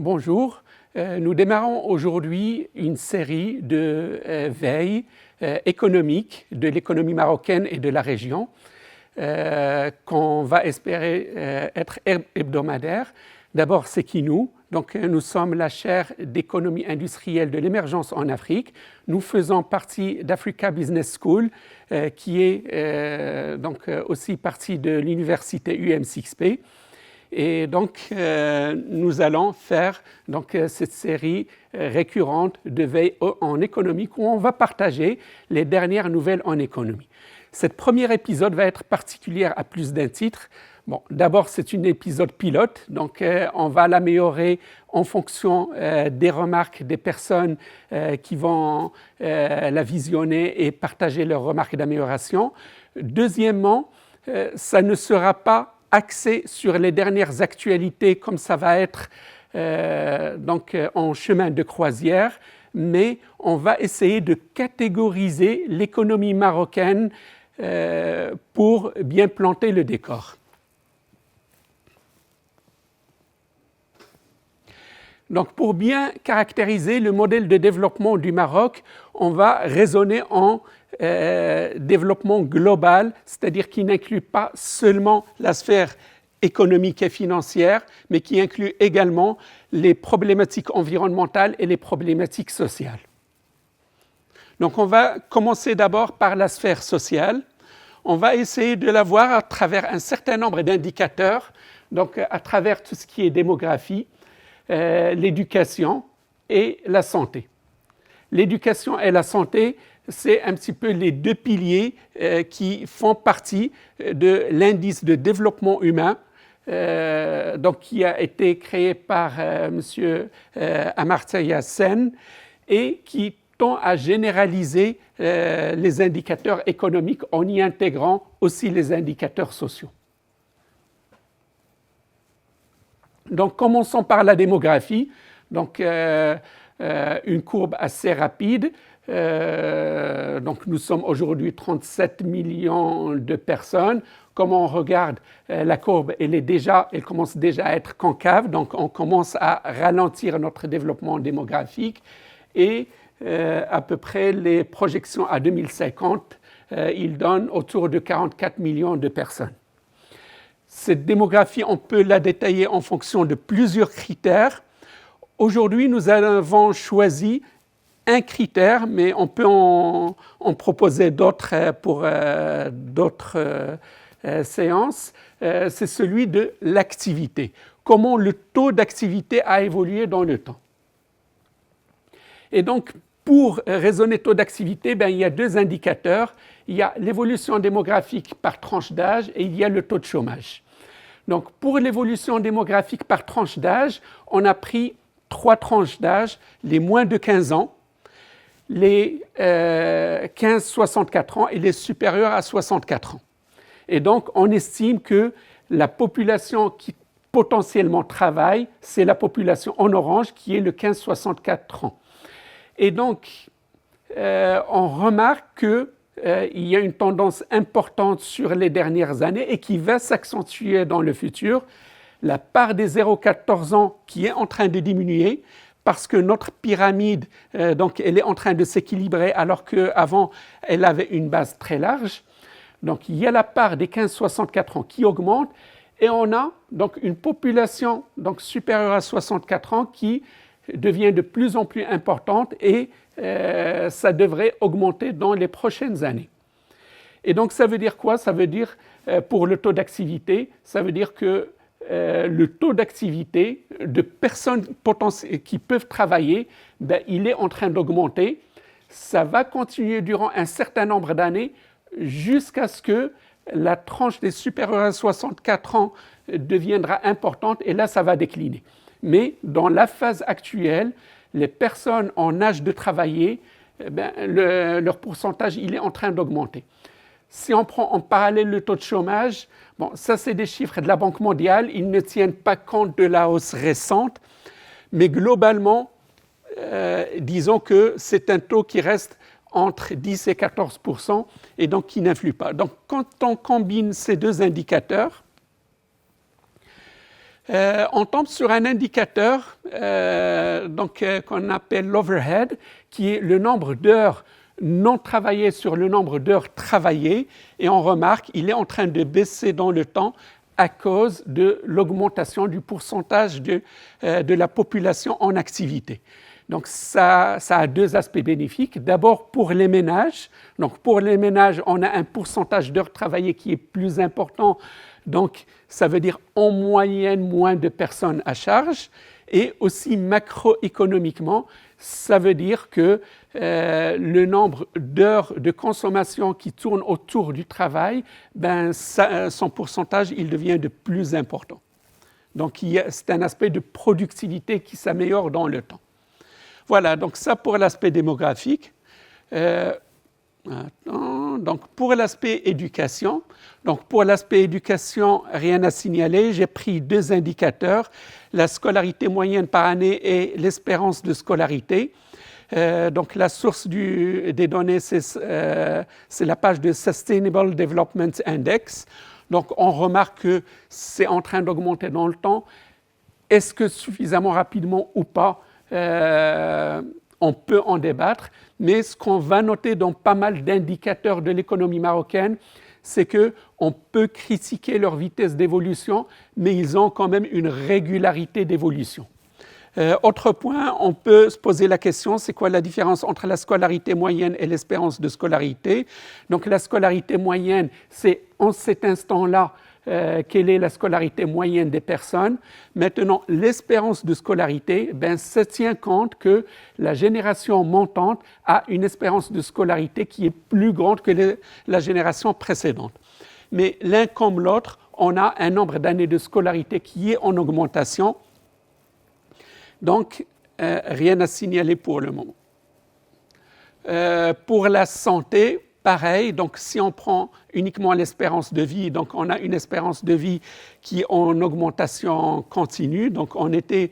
Bonjour, nous démarrons aujourd'hui une série de veilles économiques de l'économie marocaine et de la région qu'on va espérer être hebdomadaires. D'abord, c'est qui nous? Donc, nous sommes la chaire d'économie industrielle de l'émergence en Afrique. Nous faisons partie d'Africa Business School, qui est aussi partie de l'université UM6P. Et donc, nous allons faire cette série récurrente de veille en économique où on va partager les dernières nouvelles en économie. Cet premier épisode va être particulier à plus d'un titre. Bon, d'abord, c'est un épisode pilote, donc on va l'améliorer en fonction des remarques des personnes qui vont la visionner et partager leurs remarques d'amélioration. Deuxièmement, ça ne sera pas axé sur les dernières actualités comme ça va être en chemin de croisière, mais on va essayer de catégoriser l'économie marocaine pour bien planter le décor. Donc, pour bien caractériser le modèle de développement du Maroc, on va raisonner en développement global, c'est-à-dire qui n'inclut pas seulement la sphère économique et financière, mais qui inclut également les problématiques environnementales et les problématiques sociales. Donc, on va commencer d'abord par la sphère sociale. On va essayer de la voir à travers un certain nombre d'indicateurs, donc à travers tout ce qui est démographie, l'éducation et la santé. L'éducation et la santé, c'est un petit peu les deux piliers qui font partie de l'indice de développement humain, qui a été créé par M. Amartya Sen et qui tend à généraliser les indicateurs économiques en y intégrant aussi les indicateurs sociaux. Donc, commençons par la démographie. Donc, une courbe assez rapide. Donc, nous sommes aujourd'hui 37 millions de personnes. Comme on regarde, la courbe, elle commence déjà à être concave. Donc, on commence à ralentir notre développement démographique. Et à peu près les projections à 2050, ils donnent autour de 44 millions de personnes. Cette démographie, on peut la détailler en fonction de plusieurs critères. Aujourd'hui, nous avons choisi un critère, mais on peut en proposer d'autres pour d'autres séances. C'est celui de l'activité. Comment le taux d'activité a évolué dans le temps. Et donc, pour raisonner taux d'activité, il y a deux indicateurs. Il y a l'évolution démographique par tranche d'âge et il y a le taux de chômage. Donc, pour l'évolution démographique par tranche d'âge, on a pris 3 tranches d'âge, les moins de 15 ans, les 15-64 ans et les supérieurs à 64 ans. Et donc, on estime que la population qui potentiellement travaille, c'est la population en orange qui est le 15-64 ans. Et donc, on remarque qu'il y a une tendance importante sur les dernières années et qui va s'accentuer dans le futur. La part des 0-14 ans qui est en train de diminuer parce que notre pyramide, elle est en train de s'équilibrer alors qu'avant, elle avait une base très large. Donc, il y a la part des 15-64 ans qui augmente et on a donc une population supérieure à 64 ans qui devient de plus en plus importante et ça devrait augmenter dans les prochaines années. Et donc, ça veut dire quoi? Ça veut dire, pour le taux d'activité, ça veut dire que le taux d'activité de personnes qui peuvent travailler, il est en train d'augmenter. Ça va continuer durant un certain nombre d'années jusqu'à ce que la tranche des supérieurs à 64 ans deviendra importante et là, ça va décliner. Mais dans la phase actuelle, les personnes en âge de travailler, leur pourcentage il est en train d'augmenter. Si on prend en parallèle le taux de chômage, ça c'est des chiffres de la Banque mondiale, ils ne tiennent pas compte de la hausse récente, mais globalement, disons que c'est un taux qui reste entre 10 et 14% et donc qui n'influe pas. Donc quand on combine ces deux indicateurs, On tombe sur un indicateur qu'on appelle l'overhead, qui est le nombre d'heures non travaillées sur le nombre d'heures travaillées, et on remarque qu'il est en train de baisser dans le temps à cause de l'augmentation du pourcentage de la population en activité. Donc ça a deux aspects bénéfiques. D'abord pour les ménages. Donc pour les ménages, on a un pourcentage d'heures travaillées qui est plus important. Donc ça veut dire en moyenne moins de personnes à charge. Et aussi macroéconomiquement, ça veut dire que le nombre d'heures de consommation qui tournent autour du travail, son pourcentage il devient de plus important. Donc c'est un aspect de productivité qui s'améliore dans le temps. Voilà, donc ça pour l'aspect démographique. Donc pour l'aspect éducation, rien à signaler, j'ai pris deux indicateurs, la scolarité moyenne par année et l'espérance de scolarité. Donc la source des données, c'est la page de Sustainable Development Index. Donc on remarque que c'est en train d'augmenter dans le temps. Est-ce que suffisamment rapidement ou pas? On peut en débattre, mais ce qu'on va noter dans pas mal d'indicateurs de l'économie marocaine, c'est qu'on peut critiquer leur vitesse d'évolution, mais ils ont quand même une régularité d'évolution. Autre point, on peut se poser la question, c'est quoi la différence entre la scolarité moyenne et l'espérance de scolarité? Donc la scolarité moyenne, c'est en cet instant-là, quelle est la scolarité moyenne des personnes. Maintenant, l'espérance de scolarité, ça tient compte que la génération montante a une espérance de scolarité qui est plus grande que la génération précédente. Mais l'un comme l'autre, on a un nombre d'années de scolarité qui est en augmentation. Donc, rien à signaler pour le moment. Pour la santé, pareil, donc si on prend uniquement l'espérance de vie, donc on a une espérance de vie qui est en augmentation continue, donc on était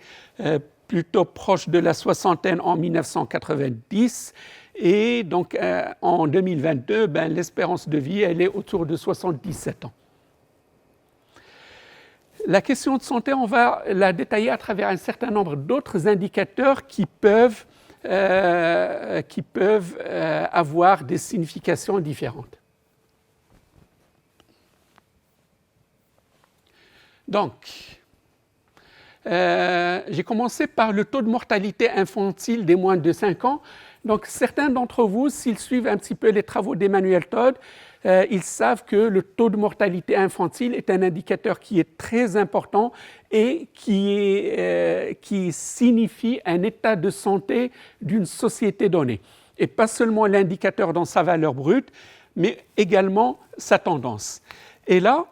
plutôt proche de la soixantaine en 1990, et donc en 2022, l'espérance de vie, elle est autour de 77 ans. La question de santé, on va la détailler à travers un certain nombre d'autres indicateurs qui peuvent avoir des significations différentes. Donc, j'ai commencé par le taux de mortalité infantile des moins de 5 ans. Donc, certains d'entre vous, s'ils suivent un petit peu les travaux d'Emmanuel Todd, ils savent que le taux de mortalité infantile est un indicateur qui est très important et qui signifie un état de santé d'une société donnée. Et pas seulement l'indicateur dans sa valeur brute, mais également sa tendance. Et là,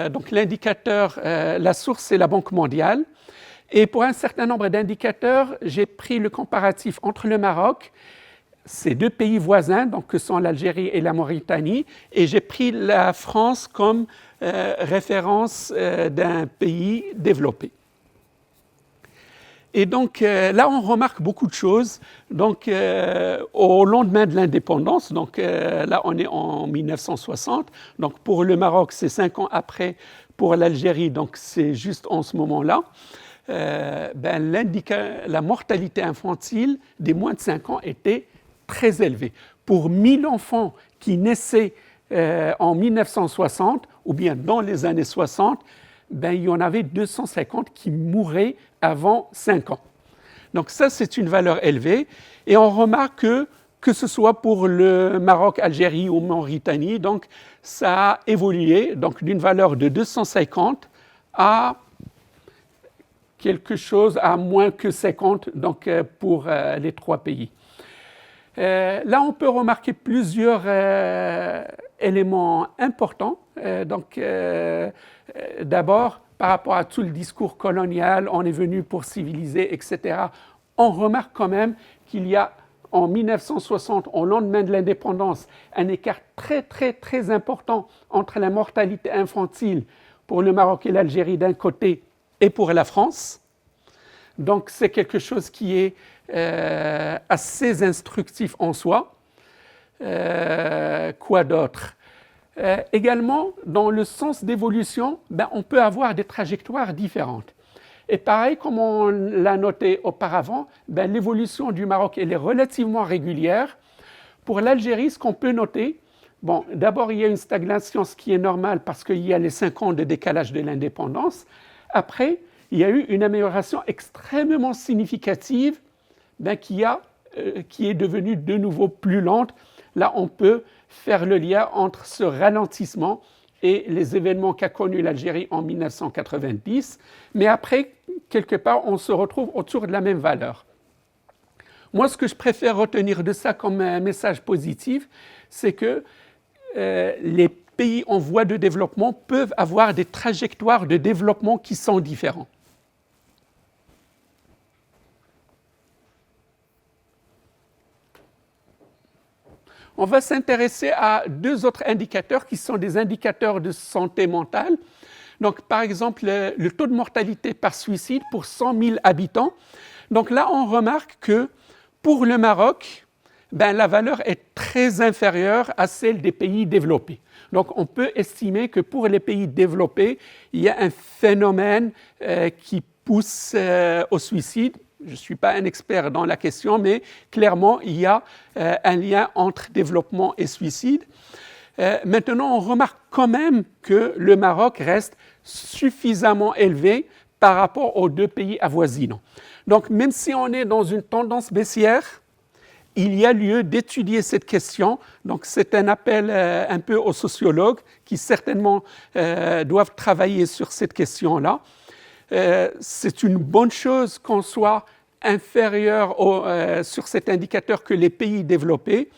donc l'indicateur, la source, c'est la Banque mondiale. Et pour un certain nombre d'indicateurs, j'ai pris le comparatif entre le Maroc, ces deux pays voisins, donc que sont l'Algérie et la Mauritanie, et j'ai pris la France comme référence d'un pays développé. Et donc là, on remarque beaucoup de choses. Donc au lendemain de l'indépendance, donc là on est en 1960, donc pour le Maroc c'est 5 ans après, pour l'Algérie donc c'est juste en ce moment-là. La mortalité infantile des moins de 5 ans était très élevée. Pour 1000 enfants qui naissaient en 1960 ou bien dans les années 60, il y en avait 250 qui mouraient avant 5 ans. Donc ça, c'est une valeur élevée. Et on remarque que ce soit pour le Maroc, Algérie ou Mauritanie, donc ça a évolué donc, d'une valeur de 250 à quelque chose à moins que 50 donc, pour les trois pays. Là, on peut remarquer plusieurs éléments importants. D'abord, par rapport à tout le discours colonial, on est venu pour civiliser, etc. On remarque quand même qu'il y a en 1960, au lendemain de l'indépendance, un écart très, très, très important entre la mortalité infantile pour le Maroc et l'Algérie d'un côté et pour la France. Donc, c'est quelque chose qui est assez instructif en soi. Quoi d'autre? Également, dans le sens d'évolution, on peut avoir des trajectoires différentes. Et pareil, comme on l'a noté auparavant, l'évolution du Maroc elle est relativement régulière. Pour l'Algérie, ce qu'on peut noter, d'abord il y a une stagnation, ce qui est normal parce qu'il y a les 5 ans de décalage de l'indépendance. Après, il y a eu une amélioration extrêmement significative qui est devenue de nouveau plus lente. Là, on peut faire le lien entre ce ralentissement et les événements qu'a connus l'Algérie en 1990. Mais après, quelque part, on se retrouve autour de la même valeur. Moi, ce que je préfère retenir de ça comme un message positif, c'est que les pays en voie de développement peuvent avoir des trajectoires de développement qui sont différentes. On va s'intéresser à 2 autres indicateurs qui sont des indicateurs de santé mentale. Donc, par exemple, le taux de mortalité par suicide pour 100 000 habitants. Donc là, on remarque que pour le Maroc, la valeur est très inférieure à celle des pays développés. Donc, on peut estimer que pour les pays développés, il y a un phénomène qui pousse au suicide. Je ne suis pas un expert dans la question, mais clairement, il y a un lien entre développement et suicide. Maintenant, on remarque quand même que le Maroc reste suffisamment élevé par rapport aux 2 pays avoisinants. Donc, même si on est dans une tendance baissière, il y a lieu d'étudier cette question. Donc, c'est un appel un peu aux sociologues qui certainement doivent travailler sur cette question-là. C'est une bonne chose qu'on soit inférieur sur cet indicateur que les pays développés,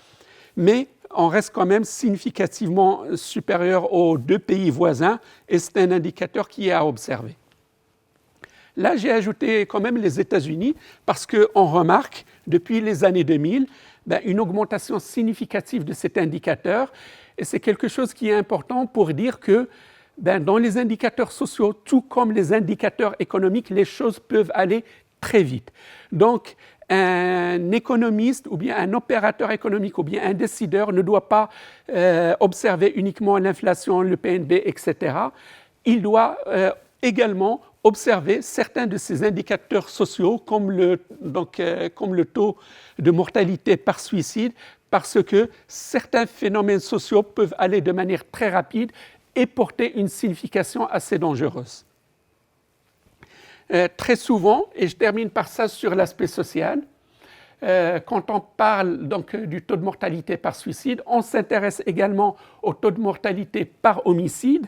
mais on reste quand même significativement supérieur aux 2 pays voisins et c'est un indicateur qui est à observer. Là, j'ai ajouté quand même les États-Unis parce qu'on remarque depuis les années 2000 une augmentation significative de cet indicateur et c'est quelque chose qui est important pour dire que dans les indicateurs sociaux, tout comme les indicateurs économiques, les choses peuvent aller très vite. Donc, un économiste ou bien un opérateur économique ou bien un décideur ne doit pas observer uniquement l'inflation, le PNB, etc. Il doit également observer certains de ces indicateurs sociaux comme le taux de mortalité par suicide parce que certains phénomènes sociaux peuvent aller de manière très rapide et porter une signification assez dangereuse. Très souvent, et je termine par ça sur l'aspect social, quand on parle donc du taux de mortalité par suicide, on s'intéresse également au taux de mortalité par homicide.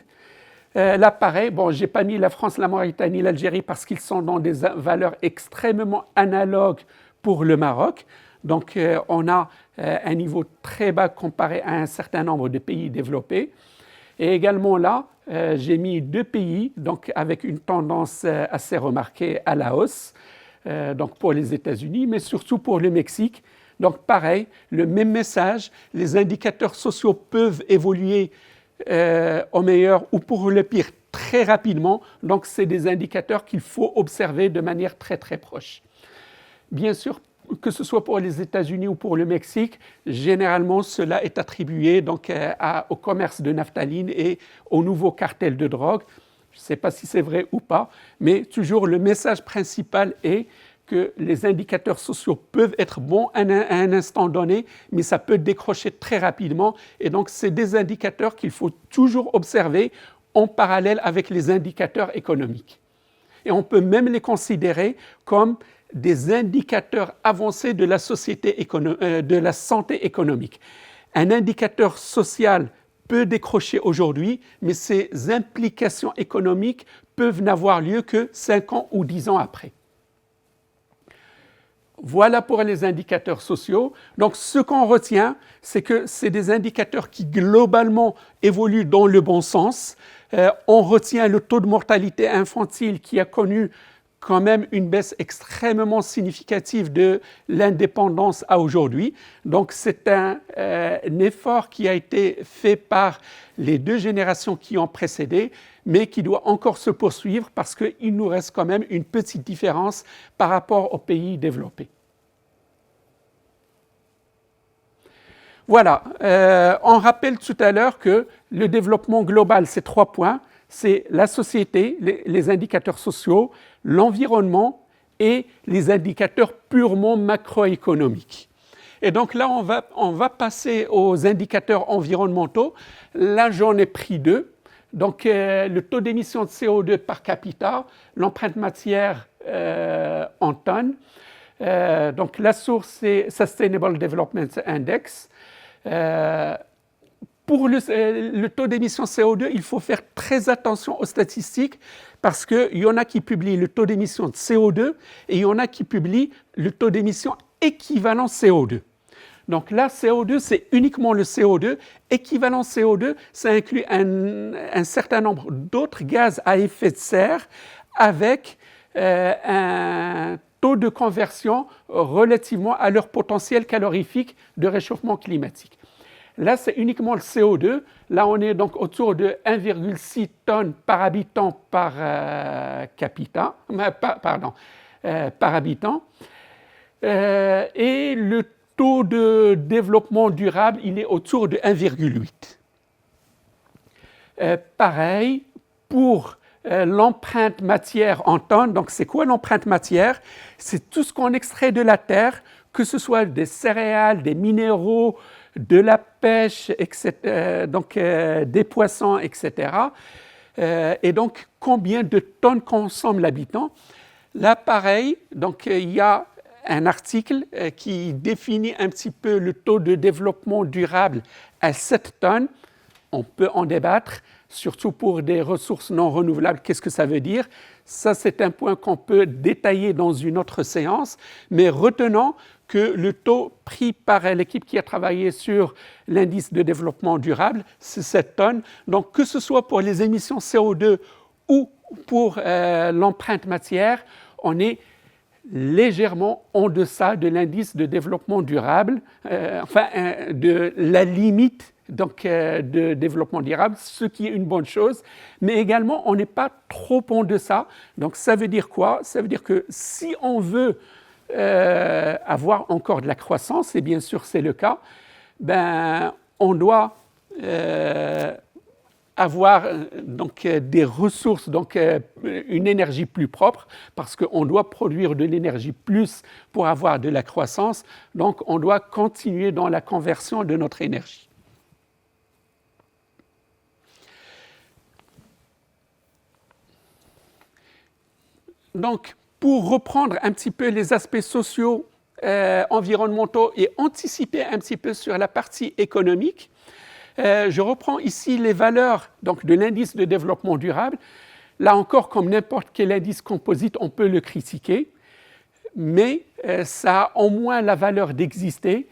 Là, pareil, je n'ai pas mis la France, la Mauritanie, l'Algérie parce qu'ils sont dans des valeurs extrêmement analogues pour le Maroc. Donc, on a un niveau très bas comparé à un certain nombre de pays développés. Et également là, j'ai mis 2 pays donc avec une tendance assez remarquée à la hausse, donc pour les États-Unis, mais surtout pour le Mexique. Donc pareil, le même message, les indicateurs sociaux peuvent évoluer au meilleur ou pour le pire très rapidement. Donc c'est des indicateurs qu'il faut observer de manière très très proche. Bien sûr, que ce soit pour les États-Unis ou pour le Mexique, généralement cela est attribué donc au commerce de naphtaline et au nouveau cartel de drogue. Je ne sais pas si c'est vrai ou pas, mais toujours le message principal est que les indicateurs sociaux peuvent être bons à un instant donné, mais ça peut décrocher très rapidement. Et donc, c'est des indicateurs qu'il faut toujours observer en parallèle avec les indicateurs économiques. Et on peut même les considérer comme des indicateurs avancés de la de la santé économique. Un indicateur social peut décrocher aujourd'hui, mais ses implications économiques peuvent n'avoir lieu que 5 ans ou 10 ans après. Voilà pour les indicateurs sociaux. Donc, ce qu'on retient, c'est que c'est des indicateurs qui globalement évoluent dans le bon sens. On retient le taux de mortalité infantile qui a connu quand même une baisse extrêmement significative de l'indépendance à aujourd'hui. Donc, c'est un effort qui a été fait par les 2 générations qui ont précédé, mais qui doit encore se poursuivre parce qu'il nous reste quand même une petite différence par rapport aux pays développés. Voilà, on rappelle tout à l'heure que le développement global, c'est 3 points, c'est la société, les indicateurs sociaux, l'environnement et les indicateurs purement macroéconomiques. Et donc là, on va passer aux indicateurs environnementaux. Là, j'en ai pris 2. Donc le taux d'émission de CO2 par capita, l'empreinte matière en tonnes. Donc la source, c'est Sustainable Development Index. Pour le taux d'émission CO2, il faut faire très attention aux statistiques parce qu'il y en a qui publient le taux d'émission de CO2 et il y en a qui publient le taux d'émission équivalent CO2. Donc là, CO2, c'est uniquement le CO2. Équivalent CO2, ça inclut un certain nombre d'autres gaz à effet de serre avec un taux de conversion relativement à leur potentiel calorifique de réchauffement climatique. Là, c'est uniquement le CO2. Là, on est donc autour de 1,6 tonnes par habitant par habitant. Et le taux de développement durable, il est autour de 1,8. Pareil pour l'empreinte matière en tonnes. Donc, c'est quoi l'empreinte matière? C'est tout ce qu'on extrait de la terre, que ce soit des céréales, des minéraux, de la pêche, etc., donc des poissons, etc. Et donc, combien de tonnes consomme l'habitant? Là, pareil, donc il y a un article qui définit un petit peu le taux de développement durable à 7 tonnes. On peut en débattre, surtout pour des ressources non renouvelables. Qu'est-ce que ça veut dire? Ça, c'est un point qu'on peut détailler dans une autre séance, mais retenons que le taux pris par l'équipe qui a travaillé sur l'indice de développement durable, c'est 7 tonnes. Donc, que ce soit pour les émissions CO2 ou pour l'empreinte matière, on est légèrement en deçà de l'indice de développement durable, de la limite donc, de développement durable, ce qui est une bonne chose, mais également on n'est pas trop en deçà. Donc ça veut dire quoi? Ça veut dire que si on veut avoir encore de la croissance, et bien sûr c'est le cas, on doit avoir donc, des ressources, donc une énergie plus propre, parce qu'on doit produire de l'énergie plus pour avoir de la croissance, donc on doit continuer dans la conversion de notre énergie. Donc, pour reprendre un petit peu les aspects sociaux, environnementaux et anticiper un petit peu sur la partie économique, je reprends ici les valeurs donc, de l'indice de développement durable. Là encore, comme n'importe quel indice composite, on peut le critiquer, mais ça a au moins la valeur d'exister.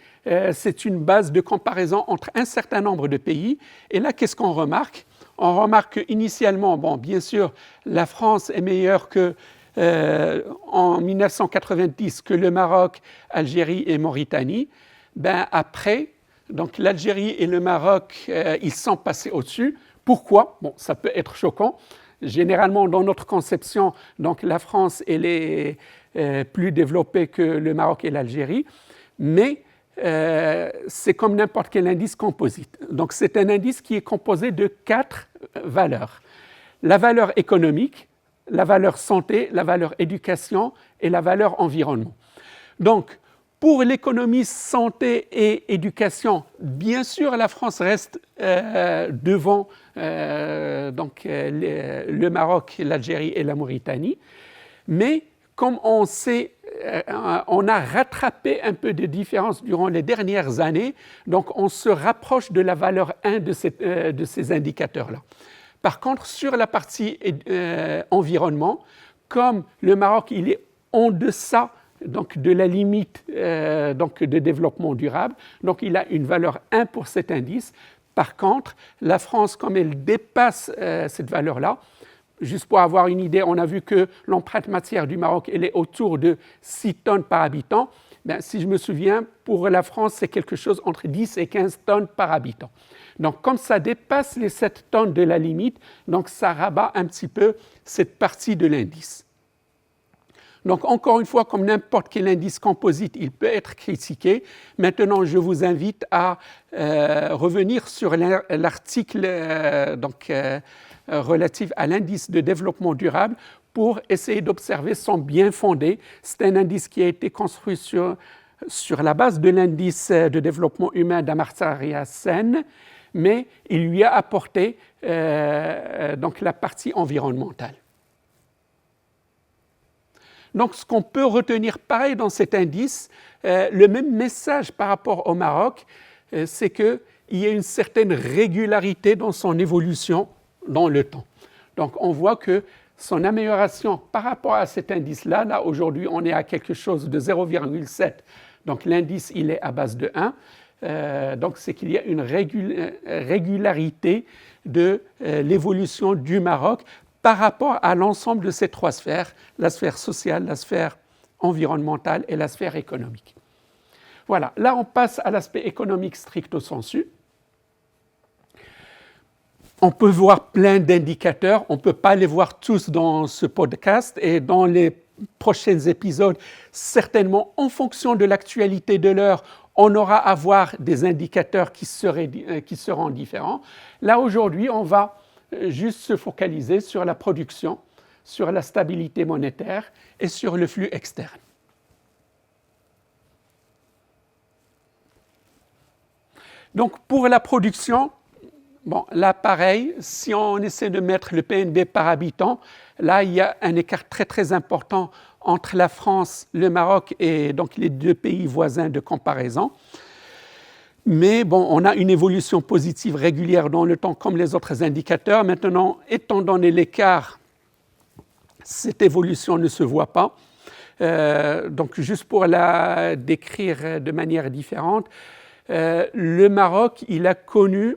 C'est une base de comparaison entre un certain nombre de pays. Et là, qu'est-ce qu'on remarque? On remarque qu'initialement, bien sûr, la France est meilleure que en 1990 que le Maroc, Algérie et Mauritanie. Après, donc l'Algérie et le Maroc, ils sont passés au-dessus. Pourquoi? Ça peut être choquant. Généralement, dans notre conception, donc la France elle est plus développée que le Maroc et l'Algérie, mais c'est comme n'importe quel indice composite. Donc c'est un indice qui est composé de 4 valeurs. La valeur économique, la valeur santé, la valeur éducation et la valeur environnement. Donc, pour l'économie, santé et éducation, bien sûr, la France reste devant le Maroc, l'Algérie et la Mauritanie. Mais comme on sait, on a rattrapé un peu de différence durant les dernières années, donc on se rapproche de la valeur 1 de ces indicateurs-là. Par contre, sur la partie environnement, comme le Maroc il est en deçà donc, de la limite de développement durable, donc il a une valeur 1 pour cet indice. Par contre, la France, comme elle dépasse cette valeur-là, juste pour avoir une idée, on a vu que l'empreinte matière du Maroc elle est autour de 6 tonnes par habitant. Si je me souviens, pour la France, c'est quelque chose entre 10 et 15 tonnes par habitant. Donc, comme ça dépasse les 7 tonnes de la limite, donc ça rabat un petit peu cette partie de l'indice. Donc, encore une fois, comme n'importe quel indice composite, il peut être critiqué. Maintenant, je vous invite à revenir sur l'article relatif à l'indice de développement durable pour essayer d'observer son bien fondé. C'est un indice qui a été construit sur la base de l'indice de développement humain d'Amartya Sen, mais il lui a apporté donc la partie environnementale. Donc, ce qu'on peut retenir pareil dans cet indice, le même message par rapport au Maroc, c'est qu'il y a une certaine régularité dans son évolution dans le temps. Donc, on voit que son amélioration par rapport à cet indice-là, là aujourd'hui, on est à quelque chose de 0,7. Donc, l'indice, il est à base de 1. Donc, c'est qu'il y a une régularité de l'évolution du Maroc par rapport à l'ensemble de ces trois sphères, la sphère sociale, la sphère environnementale et la sphère économique. Voilà, là on passe à l'aspect économique stricto sensu. On peut voir plein d'indicateurs, on ne peut pas les voir tous dans ce podcast et dans les prochains épisodes, certainement en fonction de l'actualité de l'heure, on aura à voir des indicateurs qui seront différents. Là aujourd'hui, on va juste se focaliser sur la production, sur la stabilité monétaire et sur le flux externe. Donc pour la production, bon, là pareil, si on essaie de mettre le PNB par habitant, là il y a un écart très très important entre la France, le Maroc et donc les deux pays voisins de comparaison. Mais bon, on a une évolution positive régulière dans le temps comme les autres indicateurs. Maintenant, étant donné l'écart, cette évolution ne se voit pas. Donc, juste pour la décrire de manière différente, le Maroc, il a connu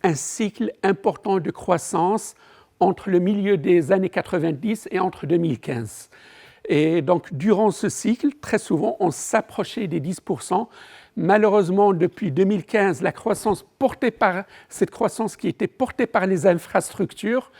un cycle important de croissance entre le milieu des années 90 et entre 2015. Et donc, durant ce cycle, très souvent, on s'approchait des 10%. Malheureusement, depuis 2015, cette croissance qui était portée par les infrastructures,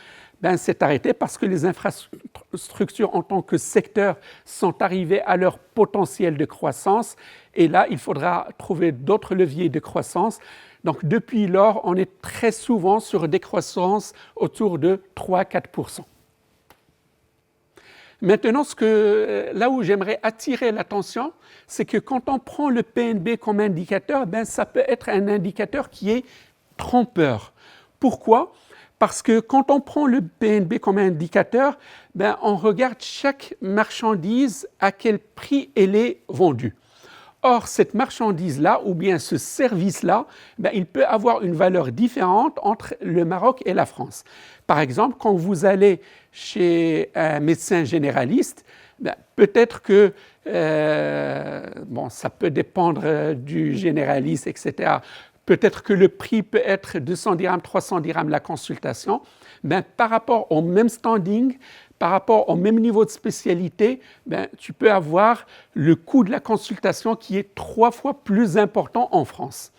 s'est arrêtée parce que les infrastructures en tant que secteur sont arrivées à leur potentiel de croissance. Et là, il faudra trouver d'autres leviers de croissance. Donc, depuis lors, on est très souvent sur des croissances autour de 3-4%. Maintenant, là où j'aimerais attirer l'attention, c'est que quand on prend le PNB comme indicateur, ça peut être un indicateur qui est trompeur. Pourquoi ? Parce que quand on prend le PNB comme indicateur, on regarde chaque marchandise à quel prix elle est vendue. Or, cette marchandise-là, ou bien ce service-là, il peut avoir une valeur différente entre le Maroc et la France. Par exemple, quand vous allez chez un médecin généraliste, peut-être que, ça peut dépendre du généraliste, etc. Peut-être que le prix peut être 200 dirhams, 300 dirhams la consultation. Par rapport au même standing, par rapport au même niveau de spécialité, tu peux avoir le coût de la consultation qui est 3 fois plus important en France.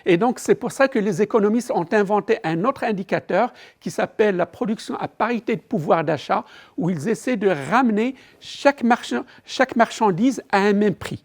Et donc, c'est pour ça que les économistes ont inventé un autre indicateur qui s'appelle la production à parité de pouvoir d'achat, où ils essaient de ramener chaque marchandise à un même prix.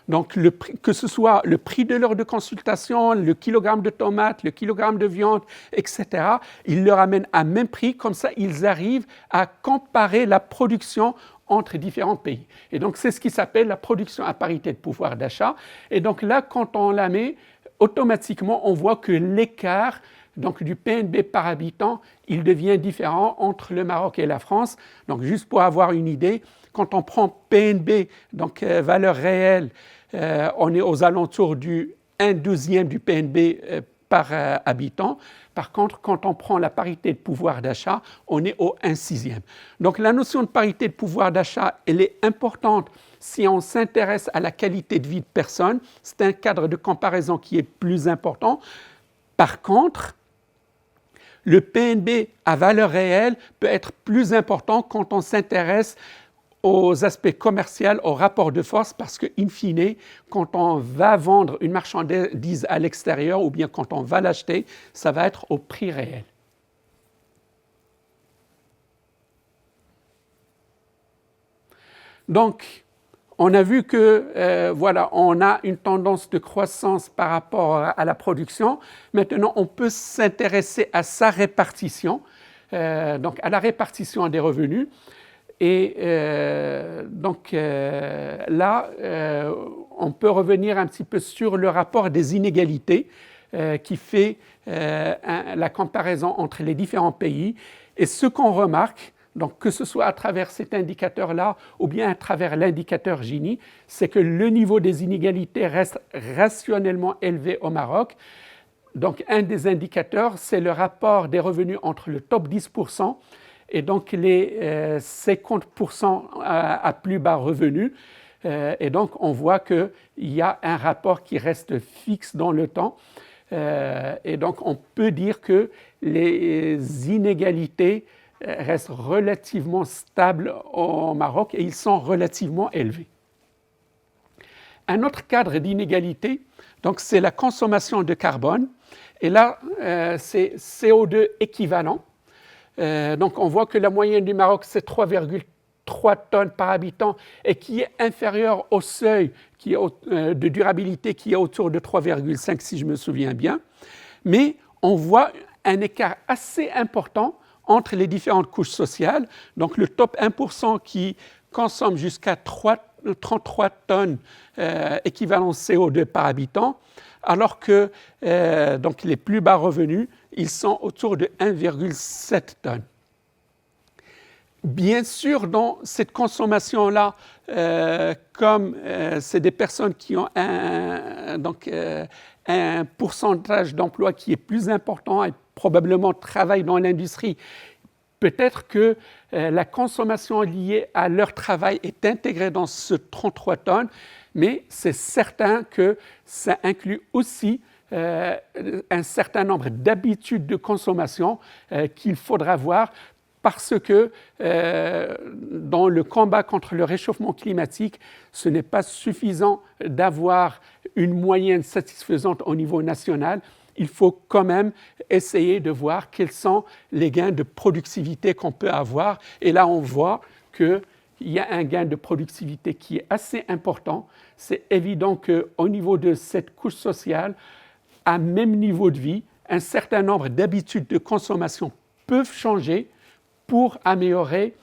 Donc, que ce soit le prix de l'heure de consultation, le kilogramme de tomates, le kilogramme de viande, etc., ils le ramènent à même prix, comme ça ils arrivent à comparer la production entre différents pays. Et donc, c'est ce qui s'appelle la production à parité de pouvoir d'achat. Et donc là, quand on la met, automatiquement, on voit que l'écart donc, du PNB par habitant, il devient différent entre le Maroc et la France. Donc, juste pour avoir une idée, quand on prend PNB, donc valeur réelle, on est aux alentours du 1/12e du PNB par habitant. Par contre, quand on prend la parité de pouvoir d'achat, on est au 1/6e. Donc la notion de parité de pouvoir d'achat, elle est importante si on s'intéresse à la qualité de vie de personnes. C'est un cadre de comparaison qui est plus important. Par contre, le PNB à valeur réelle peut être plus important quand on s'intéresse aux aspects commerciaux, aux rapports de force, parce que, in fine, quand on va vendre une marchandise à l'extérieur ou bien quand on va l'acheter, ça va être au prix réel. Donc, on a vu que, voilà, on a une tendance de croissance par rapport à la production. Maintenant, on peut s'intéresser à sa répartition, donc à la répartition des revenus. Et là, on peut revenir un petit peu sur le rapport des inégalités qui fait la comparaison entre les différents pays. Et ce qu'on remarque, donc que ce soit à travers cet indicateur-là ou bien à travers l'indicateur Gini, c'est que le niveau des inégalités reste rationnellement élevé au Maroc. Donc un des indicateurs, c'est le rapport des revenus entre le top 10% et donc les 50% à plus bas revenus. Et donc on voit qu'il y a un rapport qui reste fixe dans le temps. Et donc on peut dire que les inégalités restent relativement stables au Maroc et ils sont relativement élevés. Un autre cadre d'inégalité, donc c'est la consommation de carbone. Et là, c'est CO2 équivalent. Donc on voit que la moyenne du Maroc, c'est 3,3 tonnes par habitant et qui est inférieur au seuil de durabilité qui est autour de 3,5 si je me souviens bien. Mais on voit un écart assez important entre les différentes couches sociales. Donc le top 1% qui consomme jusqu'à 33 tonnes équivalent CO2 par habitant, alors que donc les plus bas revenus, ils sont autour de 1,7 tonnes. Bien sûr, dans cette consommation-là, comme c'est des personnes qui ont un pourcentage d'emploi qui est plus important et probablement travaillent dans l'industrie, peut-être que la consommation liée à leur travail est intégrée dans ce 33 tonnes, mais c'est certain que ça inclut aussi un certain nombre d'habitudes de consommation qu'il faudra voir parce que dans le combat contre le réchauffement climatique, ce n'est pas suffisant d'avoir une moyenne satisfaisante au niveau national. Il faut quand même essayer de voir quels sont les gains de productivité qu'on peut avoir. Et là, on voit qu'il y a un gain de productivité qui est assez important. C'est évident qu'au niveau de cette couche sociale, à même niveau de vie, un certain nombre d'habitudes de consommation peuvent changer pour améliorer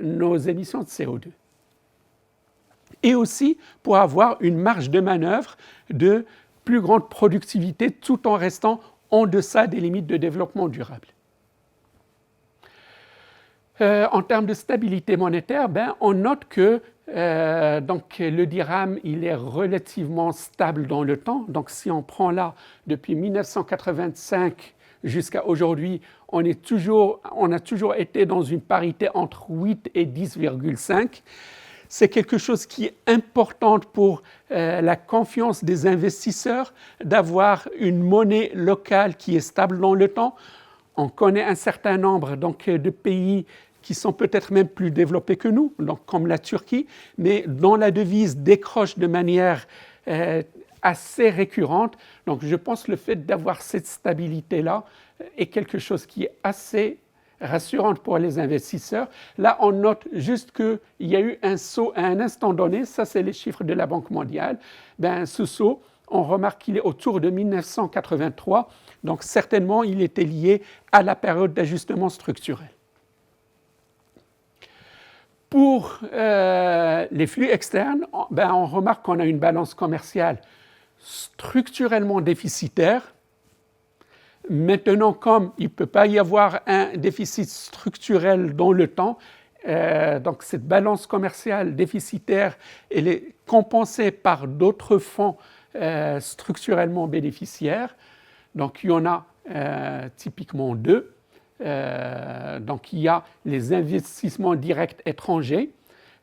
nos émissions de CO2. Et aussi pour avoir une marge de manœuvre de plus grande productivité tout en restant en deçà des limites de développement durable. En termes de stabilité monétaire, on note que donc le dirham il est relativement stable dans le temps. Donc si on prend là depuis 1985 jusqu'à aujourd'hui, on a toujours été dans une parité entre 8 et 10,5. C'est quelque chose qui est important pour la confiance des investisseurs, d'avoir une monnaie locale qui est stable dans le temps. On connaît un certain nombre donc, de pays qui sont peut-être même plus développés que nous, donc, comme la Turquie, mais dont la devise décroche de manière assez récurrente. Donc je pense que le fait d'avoir cette stabilité-là est quelque chose qui est assez rassurant pour les investisseurs. Là, on note juste qu'il y a eu un saut à un instant donné, ça c'est les chiffres de la Banque mondiale. Ce saut, on remarque qu'il est autour de 1983, donc certainement il était lié à la période d'ajustement structurel. Pour les flux externes, on remarque qu'on a une balance commerciale structurellement déficitaire. Maintenant, comme il ne peut pas y avoir un déficit structurel dans le temps, donc cette balance commerciale déficitaire, elle est compensée par d'autres fonds structurellement bénéficiaires. Donc il y en a typiquement deux. Donc il y a les investissements directs étrangers,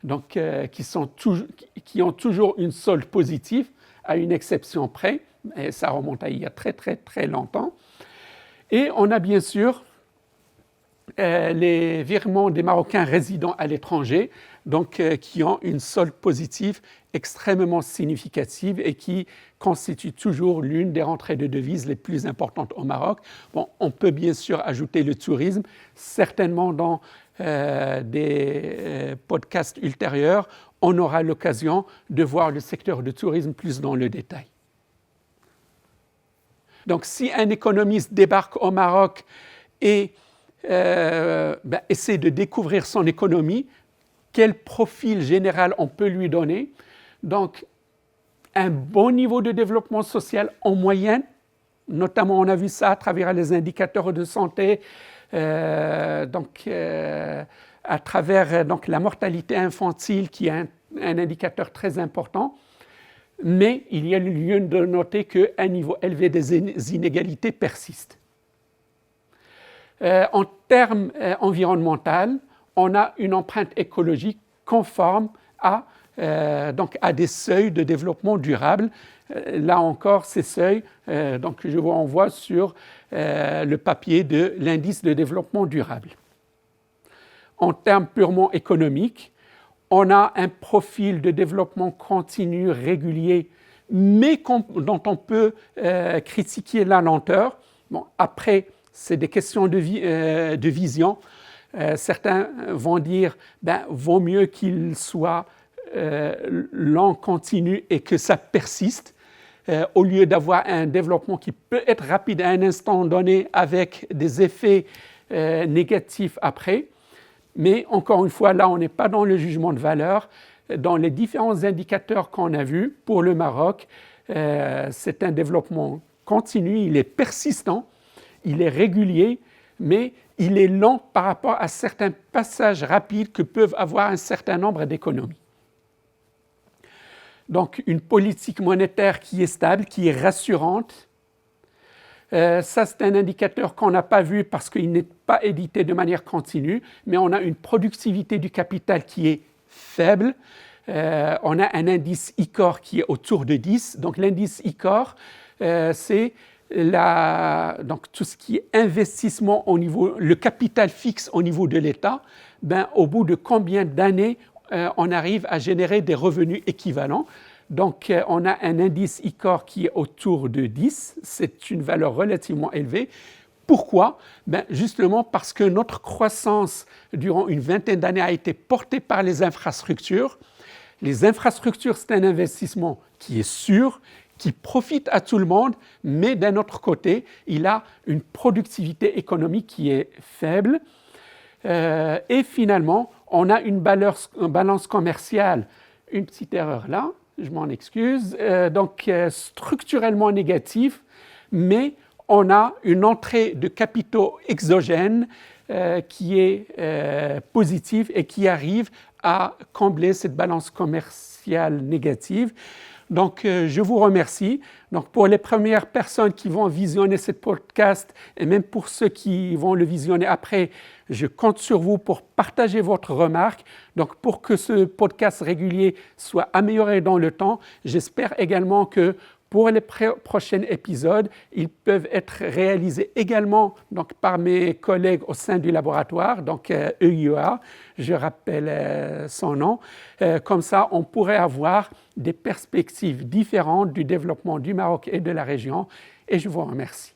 donc, qui ont toujours une solde positive, à une exception près, et ça remonte à il y a très très très longtemps. Et on a bien sûr les virements des Marocains résidant à l'étranger, donc qui ont une solde positive extrêmement significative et qui constitue toujours l'une des rentrées de devises les plus importantes au Maroc. Bon, on peut bien sûr ajouter le tourisme, certainement dans des podcasts ultérieurs, on aura l'occasion de voir le secteur du tourisme plus dans le détail. Donc, si un économiste débarque au Maroc et essaie de découvrir son économie, quel profil général on peut lui donner? Donc, un bon niveau de développement social en moyenne, notamment on a vu ça à travers les indicateurs de santé, à travers la mortalité infantile qui est un indicateur très important. Mais il y a lieu de noter qu'un niveau élevé des inégalités persiste. En termes environnementaux, on a une empreinte écologique conforme à des seuils de développement durable. Là encore, ces seuils, je vous renvoie sur le papier de l'indice de développement durable. En termes purement économiques, on a un profil de développement continu, régulier, mais dont on peut critiquer la lenteur. Bon, après, c'est des questions de vision. Certains vont dire vaut mieux qu'il soit lent, continu et que ça persiste, au lieu d'avoir un développement qui peut être rapide à un instant donné avec des effets négatifs après. Mais encore une fois, là, on n'est pas dans le jugement de valeur. Dans les différents indicateurs qu'on a vus pour le Maroc, c'est un développement continu, il est persistant, il est régulier, mais il est lent par rapport à certains passages rapides que peuvent avoir un certain nombre d'économies. Donc, une politique monétaire qui est stable, qui est rassurante. Ça, c'est un indicateur qu'on n'a pas vu parce qu'il n'est pas édité de manière continue, mais on a une productivité du capital qui est faible. On a un indice ICOR qui est autour de 10. Donc, l'indice ICOR, c'est tout ce qui est investissement au niveau, le capital fixe au niveau de l'État. Au bout de combien d'années on arrive à générer des revenus équivalents. Donc, on a un indice ICOR qui est autour de 10, c'est une valeur relativement élevée. Pourquoi? Justement parce que notre croissance durant une vingtaine d'années a été portée par les infrastructures. Les infrastructures, c'est un investissement qui est sûr, qui profite à tout le monde, mais d'un autre côté, il a une productivité économique qui est faible. Et finalement, on a une balance commerciale, une petite erreur là, je m'en excuse, structurellement négatif, mais on a une entrée de capitaux exogènes qui est positive et qui arrive à combler cette balance commerciale négative. Donc, je vous remercie. Donc, pour les premières personnes qui vont visionner ce podcast et même pour ceux qui vont le visionner après, je compte sur vous pour partager votre remarque. Donc, pour que ce podcast régulier soit amélioré dans le temps, j'espère également que pour les prochains épisodes, ils peuvent être réalisés également par mes collègues au sein du laboratoire, donc EIEA, je rappelle son nom. Comme ça, on pourrait avoir des perspectives différentes du développement du Maroc et de la région. Et je vous remercie.